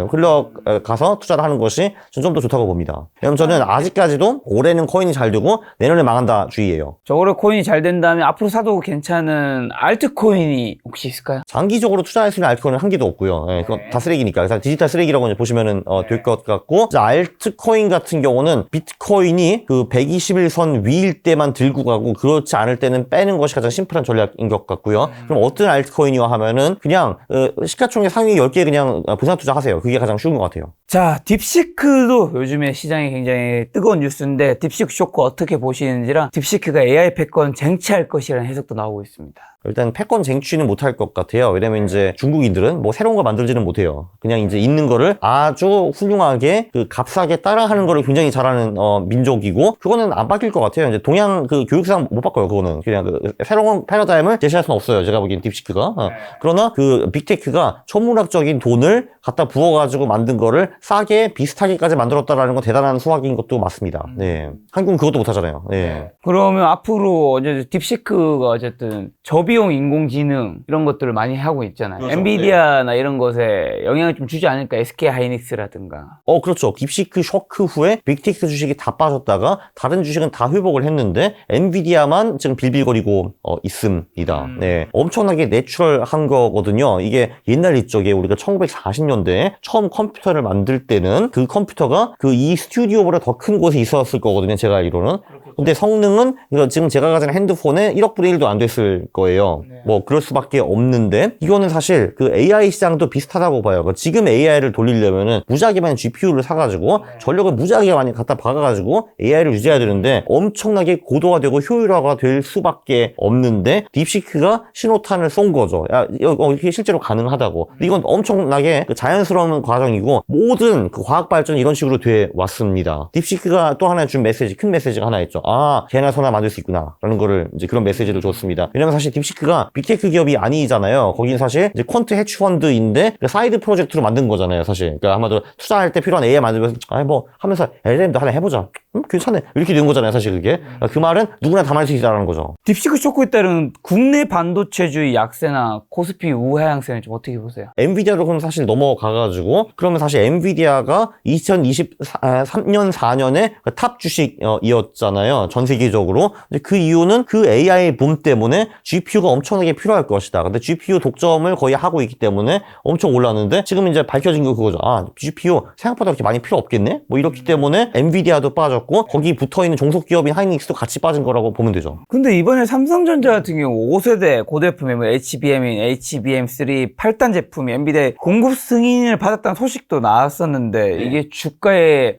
흘러가서 투자를 하는 것이 좀 더 좋다고 봅니다. 왜냐면 저는 아직까지도 올해는 코인이 잘 되고 내년에 망한다 주의예요. 저거를 코인이 잘 된다면 앞으로 사도 괜찮은 알트코인이 혹시 있을까요? 장기적으로 투자할 수 있는 알트코인은 한 개도 없고요. 예, 그건 다 쓰레기니까. 그래서 디지털 쓰레기라고 이제 보시면은 될 것 같고, 이제 알트코인 같은 경우는 비트코인이 그 121선 위일 때만 들고 가고 그렇지 않을 때는 빼는 것이 가장 심플한 전략인 것 같고요. 그럼 어떤 알트코인이요 하면은 그냥 시가총액 상위 10개 그냥 분산 투자하세요. 그게 가장 쉬운 것 같아요. 자, 딥시크도 요즘에 시장이 굉장히 뜨거운 뉴스인데 딥시크 쇼크 어떻게 보시는지랑 딥시크가 AI 패권 쟁취할 것이라는 해석도 나오고 있습니다. 일단 패권 쟁취는 못할 것 같아요. 왜냐면 이제 중국인들은 뭐 새로운 거 만들지는 못해요. 그냥 이제 있는 거를 아주 훌륭하게 그 값싸게 따라하는 거를 굉장히 잘하는 민족이고 그거는 안 바뀔 것 같아요. 이제 동양 그 교육상 못 바꿔요. 그거는 그냥 그 새로운 패러다임을 제시할 수는 없어요. 제가 보기엔 딥시크가. 그러나 그 빅테크가 천문학적인 돈을 갖다 부어가지고 만든 거를 싸게 비슷하게까지 만들었다라는 건 대단한 수학인 것도 맞습니다. 네. 한국은 그것도 못하잖아요. 네. 그러면 앞으로 이제 딥시크가 어쨌든 저비용 인공지능 이런 것들을 많이 하고 있잖아요. 그렇죠. 엔비디아나 이런 것에 영향을 좀 주지 않을까? SK 하이닉스라든가. 그렇죠. 딥시크 쇼크 후에 빅테크 주식이 다 빠졌다가 다른 주식은 다 회복을 했는데 엔비디아만 지금 빌빌거리고 있습니다. 네. 엄청나게 내추럴한 거거든요. 이게 옛날 있죠. 우리가 1940년대에 처음 컴퓨터를 만들 때는 그 컴퓨터가 그 이 스튜디오보다 더 큰 곳에 있었을 거거든요. 제가 알기로는. 근데 성능은 지금 제가 가진 핸드폰에 1억분의 1도 안 됐을 거예요. 뭐 그럴 수밖에 없는데 이거는 사실 그 AI 시장도 비슷하다고 봐요. 지금 AI를 돌리려면은 무지하게 많은 GPU를 사가지고 전력을 무지하게 많이 갖다 박아가지고 AI를 유지해야 되는데 엄청나게 고도화되고 효율화가 될 수밖에 없는데 딥시크가 신호탄을 쏜 거죠. 야, 이게 실제로 가능하다고. 이건 엄청나게 자연스러운 과정이고 모든 그 과학 발전이 이런 식으로 돼 왔습니다. 딥시크가 또 하나 준 메시지, 큰 메시지가 하나 있죠. 아, 개나 소나 만들 수 있구나. 라는 거를 이제 그런 메시지를 줬습니다. 왜냐면 사실 딥시크가 빅테크 기업이 아니잖아요. 거긴 사실 이제 퀀트 해치펀드인데 사이드 프로젝트로 만든 거잖아요. 사실. 그러니까 아마도 투자할 때 필요한 AI 만들면서 뭐 하면서 LLM도 하나 해보자. 괜찮네. 이렇게 된 거잖아요. 사실 그게. 그 말은 누구나 다 말 수 있다는 거죠. 딥시크 쇼크에 따른 국내 반도체주의 약세나 코스피 우하향세는 좀 어떻게 보세요? 엔비디아로 그럼 사실 넘어가가지고 그러면 사실 엔비디아가 2023년 4년에 탑 주식이었잖아요. 전 세계적으로. 근데 그 이유는 그 AI 붐 때문에 GPU가 엄청나게 필요할 것이다. 근데 GPU 독점을 거의 하고 있기 때문에 엄청 올랐는데 지금 이제 밝혀진 거 그거죠. 아, GPU 생각보다 그렇게 많이 필요 없겠네? 뭐 이렇기 때문에 엔비디아도 빠졌고 거기 붙어있는 종속기업인 하이닉스도 같이 빠진 거라고 보면 되죠. 근데 이번에 삼성전자 같은 경우 5세대 고대품의 뭐 HBM인 HBM3 8단 제품이 엔비디아 공급 승인을 받았다는 소식도 나왔었는데 이게 주가에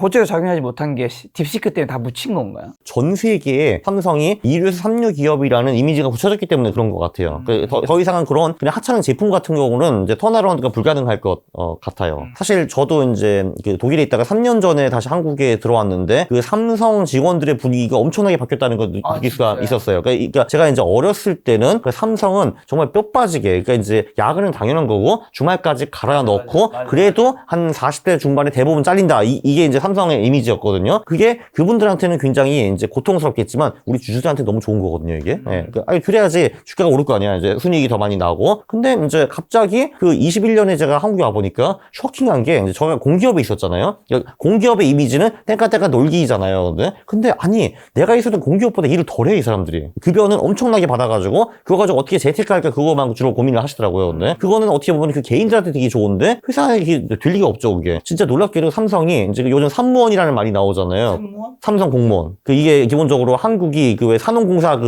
호재로 작용하지 못한 게 딥시크 때문에 다 묻힌 건가요? 전 세계에 삼성이 2류에서 3류 기업이라는 이미지가 붙여졌기 때문에 그런 것 같아요. 더 이상은 그런 그냥 하찮은 제품 같은 경우는 이제 턴어라운드가 불가능할 것 같아요. 사실 저도 이제 독일에 있다가 3년 전에 다시 한국에 들어왔는데 있었는데 그 삼성 직원들의 분위기가 엄청나게 바뀌었다는 걸 느낄 수가 진짜요? 있었어요. 그러니까 제가 이제 어렸을 때는 그 삼성은 정말 뼈 빠지게, 그러니까 이제 야근은 당연한 거고 주말까지 갈아 넣고 그래도 한 40대 중반에 대부분 잘린다. 이게 이제 삼성의 이미지였거든요. 그게 그분들한테는 굉장히 이제 고통스럽겠지만 우리 주주들한테 너무 좋은 거거든요, 이게. 예. 아니, 그래야지 주가가 오를 거 아니야. 이제 순이익이 더 많이 나고. 근데 이제 갑자기 그 21년에 제가 한국에 와보니까 쇼킹한 게 이제 저희가 공기업에 있었잖아요. 공기업의 이미지는 땡까땡까 놀기잖아요. 근데 아니, 내가 있었던 공기업보다 일을 덜 해, 이 사람들이. 급여는 엄청나게 받아가지고 그거 가지고 어떻게 재테크할까 그거만 주로 고민을 하시더라고요. 근데 그거는 어떻게 보면 그 개인들한테 되게 좋은데 회사에 될 리가 없죠, 그게. 진짜 놀랍게도 삼성이 이제 요즘 삼무원이라는 말이 나오잖아요. 삼성 공무원. 이게 기본적으로 한국이 그 왜 산업공사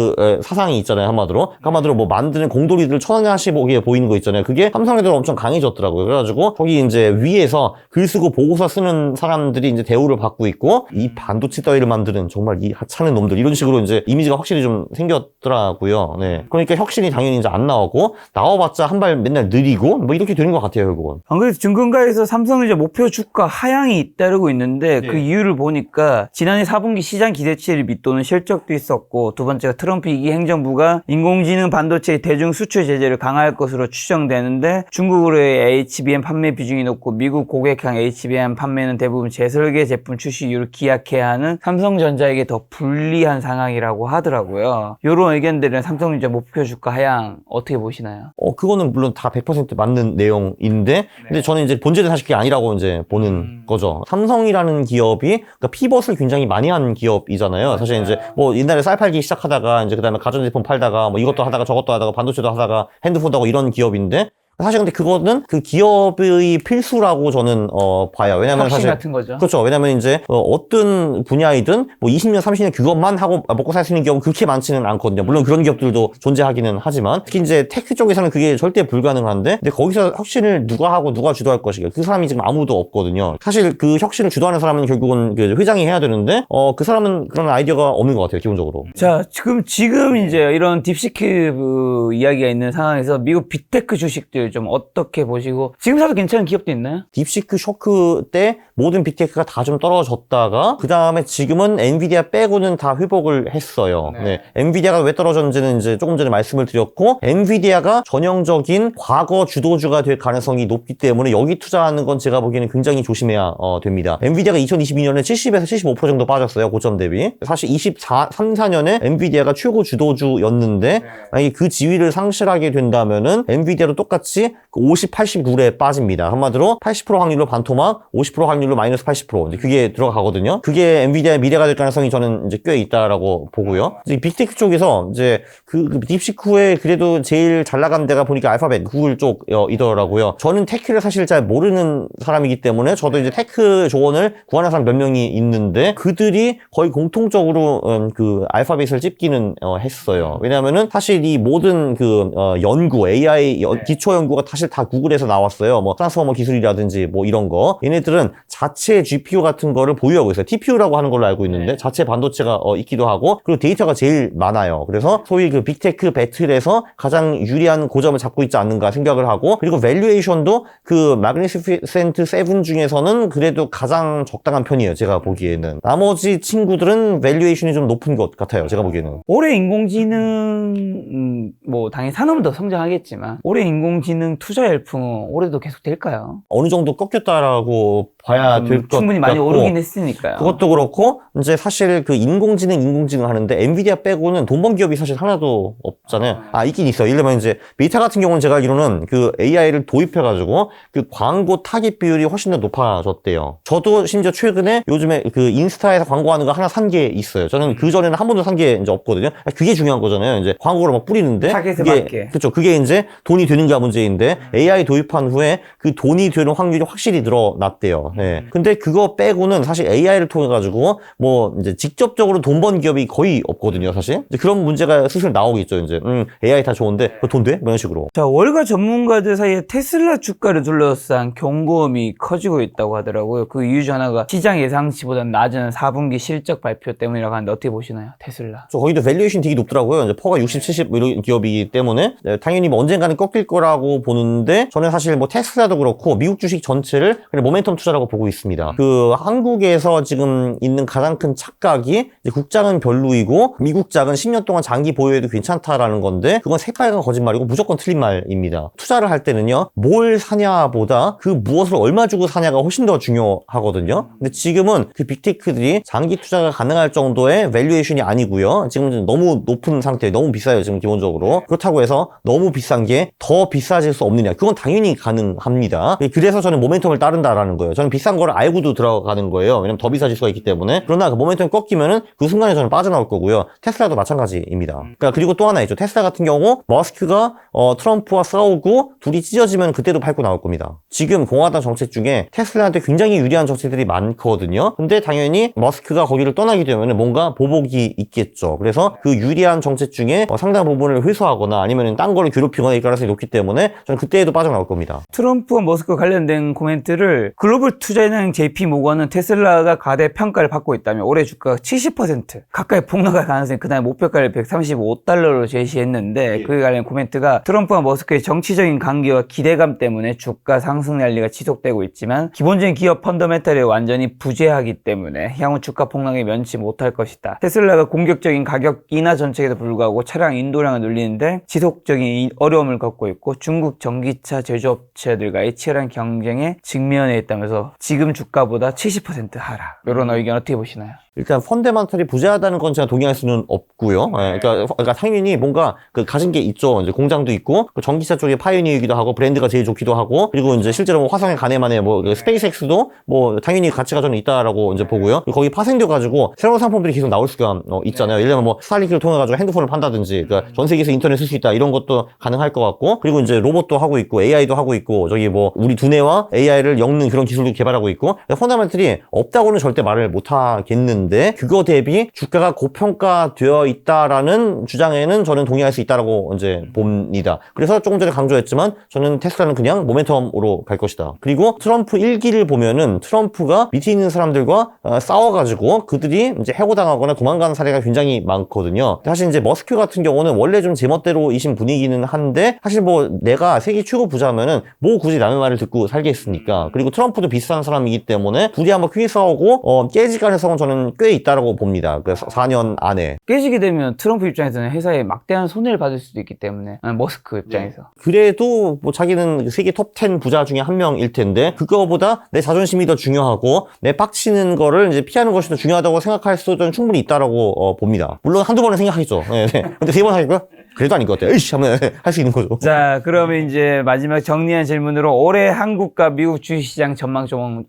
사상이 있잖아요, 한마디로 뭐 만드는 공돌이들 천하시 보기에 보이는 거 있잖아요. 그게 삼성 애들 엄청 강해졌더라고요. 그래가지고 거기 이제 위에서 글 쓰고 보고서 쓰는 사람들이 이제 대우를 받고 있고 이 반도체 따위를 만드는 정말 이 하찮은 놈들 이런 식으로 이제 이미지가 확실히 좀 생겼더라고요. 네. 그러니까 혁신이 당연히 이제 안 나오고 나와봤자 한 발 맨날 느리고 뭐 이렇게 되는 것 같아요, 결국은. 안 그래도 증권가에서 삼성전자 목표 주가 하향이 잇따르고 있는데 그 이유를 보니까 지난해 4분기 시장 기대치를 밑도는 실적도 있었고 두 번째가 트럼프 2기 행정부가 인공지능 반도체 대중 수출 제재를 강화할 것으로 추정되는데 중국으로의 HBM 판매 비중이 높고 미국 고객향 HBM 판매는 대부분 재설계 제품 출시 이유를 기약해야 하는 삼성전자에게 더 불리한 상황이라고 하더라고요. 이런 의견들은 삼성전자 목표 주가 하향 어떻게 보시나요? 그거는 물론 다 100% 맞는 내용인데 근데 저는 이제 본질은 사실 그게 아니라고 이제 보는 거죠. 삼성이라는 기업이 그러니까 피벗을 굉장히 많이 한 기업이잖아요. 사실 이제 뭐 옛날에 쌀 팔기 시작하다가 이제 그다음에 가전제품 팔다가 뭐 이것도 하다가 저것도 하다가 반도체도 하다가 핸드폰도 하고 이런 기업인데 사실 근데 그거는 그 기업의 필수라고 저는 봐요. 왜냐면 혁신 사실 같은 거죠. 그렇죠. 왜냐면 이제 어떤 분야이든 뭐 20년, 30년 그것만 하고 먹고 살 수 있는 기업은 그렇게 많지는 않거든요. 물론 그런 기업들도 존재하기는 하지만 특히 이제 테크 쪽에서는 그게 절대 불가능한데 근데 거기서 혁신을 누가 하고 누가 주도할 것이냐 그 사람이 지금 아무도 없거든요. 사실 그 혁신을 주도하는 사람은 결국은 그 회장이 해야 되는데 그 사람은 그런 아이디어가 없는 것 같아요. 기본적으로. 자, 지금 이제 이런 딥시크 이야기가 있는 상황에서 미국 빅테크 주식들 좀 어떻게 보시고 지금 사도 괜찮은 기업도 있나요? 딥시크 쇼크 때 모든 빅테크가 다 좀 떨어졌다가 그 다음에 지금은 엔비디아 빼고는 다 회복을 했어요. 네. 엔비디아가 왜 떨어졌는지는 이제 조금 전에 말씀을 드렸고 엔비디아가 전형적인 과거 주도주가 될 가능성이 높기 때문에 여기 투자하는 건 제가 보기에는 굉장히 조심해야 됩니다. 엔비디아가 2022년에 70에서 75% 정도 빠졌어요. 고점 대비. 사실 3, 4년에 엔비디아가 최고 주도주였는데 만약에 그 지위를 상실하게 된다면은 엔비디아도 똑같이 50, 89에 빠집니다. 한마디로 80% 확률로 반토막, 50% 확률로 마이너스 80%. 이제 그게 들어가거든요. 그게 엔비디아의 미래가 될 가능성이 저는 이제 꽤 있다라고 보고요. 이제 빅테크 쪽에서 이제 그 딥시크에 그래도 제일 잘 나가는 데가 보니까 알파벳, 구글 쪽이더라고요. 저는 테크를 사실 잘 모르는 사람이기 때문에 저도 이제 테크 조언을 구하는 사람 몇 명이 있는데 그들이 거의 공통적으로 그 알파벳을 찝기는 했어요. 왜냐면은 사실 이 모든 그 연구, AI 기초 연구가 사실 다 구글에서 나왔어요. 뭐 트랜스포머 기술이라든지 뭐 이런 거. 얘네들은 자체 GPU 같은 거를 보유하고 있어요. TPU라고 하는 걸로 알고 있는데 자체 반도체가 있기도 하고 그리고 데이터가 제일 많아요. 그래서 소위 그 빅테크 배틀에서 가장 유리한 고점을 잡고 있지 않는가 생각을 하고 그리고 밸류에이션도 그 마그니피센트 7 중에서는 그래도 가장 적당한 편이에요. 제가 보기에는. 나머지 친구들은 밸류에이션이 좀 높은 것 같아요. 제가 보기에는. 올해 인공지능 뭐 당연히 산업은 더 성장하겠지만 올해 인공지능 투자 열풍은 올해도 계속 될까요? 어느 정도 꺾였다라고 봐야 될 것 같고 충분히 많이 오르긴 했으니까요. 그것도 그렇고 이제 사실 그 인공지능 하는데 엔비디아 빼고는 돈 번 기업이 사실 하나도 없잖아요. 있긴 있어요. 예를 들면 이제 메타 같은 경우는 제가 알기로는 그 AI를 도입해가지고 그 광고 타깃 비율이 훨씬 더 높아졌대요. 저도 심지어 최근에 요즘에 그 인스타에서 광고하는 거 하나 산 게 있어요. 저는 그 전에는 한 번도 산 게 이제 없거든요. 그게 중요한 거잖아요. 이제 광고를 막 뿌리는데 타깃에 맞게. 그렇죠. 그게 이제 돈이 되는가 문제인데 AI 도입한 후에 그 돈이 되는 확률이 확실히 늘어났대요. 네. 근데 그거 빼고는 사실 AI를 통해 가지고 뭐 이제 직접적으로 돈 번 기업이 거의 없거든요, 사실. 이제 그런 문제가 슬슬 나오겠죠, 이제. AI 다 좋은데 그거 돈 돼? 뭐 이런 식으로. 자, 월가 전문가들 사이에 테슬라 주가를 둘러싼 경고음이 커지고 있다고 하더라고요. 그 이유 중 하나가 시장 예상치보다 낮은 4분기 실적 발표 때문이라고 하는데 어떻게 보시나요? 테슬라. 거기도 밸류에이션 되게 높더라고요. 이제 퍼가 60, 70 뭐 이런 기업이기 때문에 당연히 뭐 언젠가는 꺾일 거라고 보는데 저는 사실 뭐 테슬라도 그렇고 미국 주식 전체를 그냥 모멘텀 투자라고 보고 있습니다. 그 한국에서 지금 있는 가장 큰 착각이 이제 국장은 별로이고 미국장은 10년 동안 장기 보유해도 괜찮다라는 건데 그건 새빨간 거짓말이고 무조건 틀린 말입니다. 투자를 할 때는요, 뭘 사냐보다 그 무엇을 얼마 주고 사냐가 훨씬 더 중요하거든요. 근데 지금은 그 빅테크들이 장기 투자가 가능할 정도의 밸류에이션이 아니고요. 지금 너무 높은 상태에 너무 비싸요, 지금 기본적으로. 그렇다고 해서 너무 비싼 게 더 비싸질 수 없느냐? 그건 당연히 가능합니다. 그래서 저는 모멘텀을 따른다라는 거예요. 저는 비싼 거를 알고도 들어가는 거예요. 왜냐면 더 비싸질 수가 있기 때문에. 그러나 그 모멘텀이 꺾이면은 그 순간에 저는 빠져나올 거고요. 테슬라도 마찬가지입니다. 그러니까 그리고 또 하나 있죠. 테슬라 같은 경우 머스크가 트럼프와 싸우고 둘이 찢어지면 그때도 밟고 나올 겁니다. 지금 공화당 정책 중에 테슬라한테 굉장히 유리한 정책들이 많거든요. 근데 당연히 머스크가 거기를 떠나게 되면 뭔가 보복이 있겠죠. 그래서 그 유리한 정책 중에 상당 부분을 회수하거나 아니면 딴 거를 괴롭히거나 이 가능성이 높기 때문에 저는 그때에도 빠져나올 겁니다. 트럼프와 머스크 관련된 코멘트를 글로벌 투자은행 JP 모건은 테슬라가 가대 평가를 받고 있다며 올해 주가가 70% 가까이 폭락할 가능성이 그날 목표가를 $135로 제시했는데 그에 관련 코멘트가 트럼프와 머스크의 정치적인 관계와 기대감 때문에 주가 상승 랠리가 지속되고 있지만 기본적인 기업 펀더멘털이 완전히 부재하기 때문에 향후 주가 폭락에 면치 못할 것이다. 테슬라가 공격적인 가격 인하 정책에도 불구하고 차량 인도량을 늘리는데 지속적인 어려움을 겪고 있고 중국 전기차 제조업체들과의 치열한 경쟁에 직면해 있다면서 지금 주가보다 70% 하락. 이런 의견 어떻게 보시나요? 일단 펀더멘털이 부재하다는 건 제가 동의할 수는 없고요. 그러니까 당연히 뭔가 그 가진 게 있죠. 이제 공장도 있고 그 전기차 쪽에 파이오니어이기도 하고 브랜드가 제일 좋기도 하고 그리고 이제 실제로 뭐 화성에 가네만에 뭐 스페이스X도 뭐 당연히 가치가 저는 있다라고 이제 보고요. 거기 파생돼 가지고 새로운 상품들이 계속 나올 수가 있잖아요. 예를 들면 뭐 스타링크를 통해 가지고 핸드폰을 판다든지 그러니까 전 세계에서 인터넷 쓸 수 있다 이런 것도 가능할 것 같고 그리고 이제 로봇도 하고 있고 AI도 하고 있고 저기 뭐 우리 두뇌와 AI를 엮는 그런 기술도 개발하고 있고 펀더멘털이 없다고는 절대 말을 못 하겠는데. 그거 대비 주가가 고평가되어 있다라는 주장에는 저는 동의할 수 있다라고 이제 봅니다. 그래서 조금 전에 강조했지만 저는 테슬라는 그냥 모멘텀으로 갈 것이다. 그리고 트럼프 1기를 보면은 트럼프가 밑에 있는 사람들과 싸워가지고 그들이 이제 해고당하거나 도망가는 사례가 굉장히 많거든요. 사실 이제 머스크 같은 경우는 원래 좀 제멋대로이신 분위기는 한데 사실 뭐 내가 세계 최고 부자면은 뭐 굳이 남의 말을 듣고 살겠습니까? 그리고 트럼프도 비싼 사람이기 때문에 둘이 한번 크게 싸우고 깨질 가능성은 저는 꽤 있다라고 봅니다. 그래서 4년 안에. 깨지게 되면 트럼프 입장에서는 회사에 막대한 손해를 받을 수도 있기 때문에 머스크 입장에서. 그래도 뭐 자기는 세계 톱 10 부자 중에 한 명일 텐데 그거보다 내 자존심이 더 중요하고 내 빡치는 거를 이제 피하는 것이 더 중요하다고 생각할 수도 충분히 있다라고 봅니다. 물론 한두 번은 생각하겠죠. 네. 근데 세 번 하니까 그래도 아닌 것 같아요. 에이씨 하면 할 수 있는 거죠. 자, 그러면 이제 마지막 정리한 질문으로 올해 한국과 미국 주식시장 전반적으로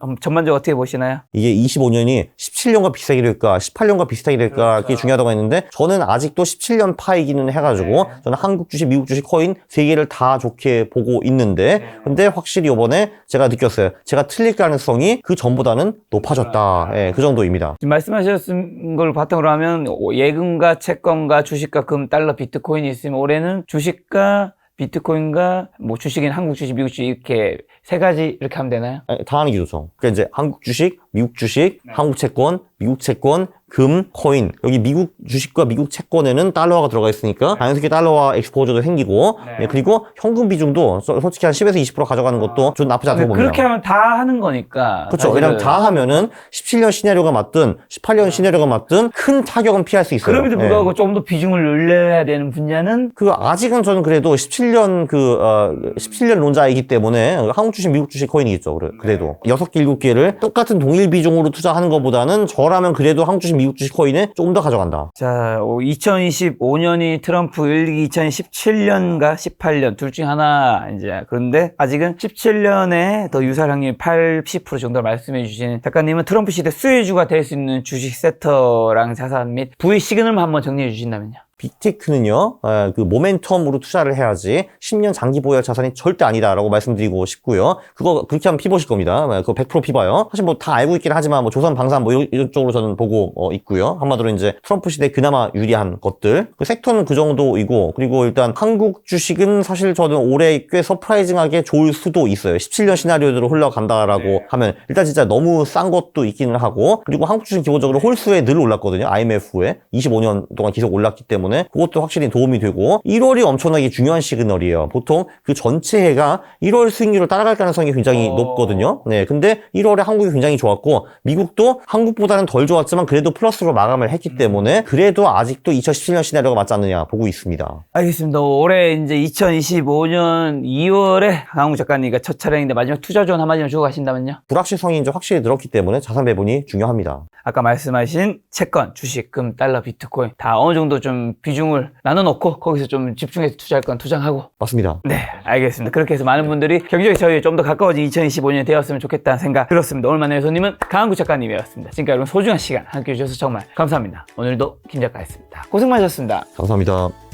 어떻게 보시나요? 이게 25년이 17년과 비슷하게 될까 18년과 비슷하게 될까 그게 중요하다고 했는데 저는 아직도 17년 파이기는 해가지고 저는 한국 주식, 미국 주식, 코인 세 개를 다 좋게 보고 있는데 근데 확실히 이번에 제가 느꼈어요. 제가 틀릴 가능성이 그 전보다는 높아졌다. 예, 그 정도입니다. 지금 말씀하셨던 걸 바탕으로 하면 예금과 채권과 주식과 금, 달러, 비트코인이 있으면 올해는 주식과 비트코인과 뭐 주식인 한국 주식, 미국 주식 이렇게 세 가지 이렇게 하면 되나요? 다 하는 게 좋죠. 그러니까 이제 한국 주식, 미국 주식, 한국 채권, 미국 채권, 금, 코인. 여기 미국 주식과 미국 채권에는 달러화가 들어가 있으니까 자연스럽게 달러화 엑스포저도 생기고 그리고 현금 비중도 솔직히 한 10에서 20% 가져가는 것도 좀 나쁘지 않다고 봅니다. 그렇게 하면 다 하는 거니까. 그렇죠. 왜냐면 다 하면은 17년 시나리오가 맞든 18년 시나리오가 맞든 큰 타격은 피할 수 있어요. 그럼에도 불구하고 좀 더 비중을 늘려야 되는 분야는 아직은 저는 그래도 17년 론자이기 때문에 한국 주식, 미국 주식, 코인이겠죠. 그래도 6개, 7개를 똑같은 동일 비중으로 투자하는 것보다는 저라면 그래도 한국 주식, 미국 주식, 코인에 조금 더 가져간다. 자, 2025년이 트럼프 1기 2017년과 18년 둘 중에 하나 이제 그런데 아직은 17년에 더 유사할 확률이 80% 정도 말씀해 주신 작가님은 트럼프 시대 수혜주가 될 수 있는 주식 섹터랑 자산 및 부의 시그널만 한번 정리해 주신다면요. 빅테크는요, 그 모멘텀으로 투자를 해야지 10년 장기 보유할 자산이 절대 아니다라고 말씀드리고 싶고요. 그거 그렇게 하면 피보실 겁니다. 그거 100% 피봐요. 사실 뭐 다 알고 있긴 하지만 뭐 조선, 방산 뭐 이런 쪽으로 저는 보고 있고요. 한마디로 이제 트럼프 시대 그나마 유리한 것들. 그 섹터는 그 정도이고 그리고 일단 한국 주식은 사실 저는 올해 꽤 서프라이징하게 좋을 수도 있어요. 17년 시나리오대로 흘러간다라고 하면 일단 진짜 너무 싼 것도 있기는 하고 그리고 한국 주식 기본적으로 홀수에 늘 올랐거든요. IMF 후에 25년 동안 계속 올랐기 때문에 때문에 그것도 확실히 도움이 되고 1월이 엄청나게 중요한 시그널이에요. 보통 그 전체 해가 1월 수익률을 따라갈 가능성이 굉장히 높거든요. 네, 근데 1월에 한국이 굉장히 좋았고 미국도 한국보다는 덜 좋았지만 그래도 플러스로 마감을 했기 때문에 그래도 아직도 2017년 시나리오가 맞지 않느냐 보고 있습니다. 알겠습니다. 올해 이제 2025년 2월에 강한국 작가님과 첫 촬영인데 마지막 투자 조언 한마디만 주고 가신다면요? 불확실성이 이제 확실히 늘었기 때문에 자산 배분이 중요합니다. 아까 말씀하신 채권, 주식, 금, 달러, 비트코인 다 어느 정도 좀 비중을 나눠놓고 거기서 좀 집중해서 투자할 건 투자하고. 맞습니다. 네, 알겠습니다. 그렇게 해서 많은 분들이 경제에 저희 좀 더 가까워진 2025년이 되었으면 좋겠다는 생각 들었습니다. 오늘 만난 손님은 강한국 작가님이었습니다. 지금까지 여러분 소중한 시간 함께 해주셔서 정말 감사합니다. 오늘도 김 작가였습니다. 고생 많으셨습니다. 감사합니다.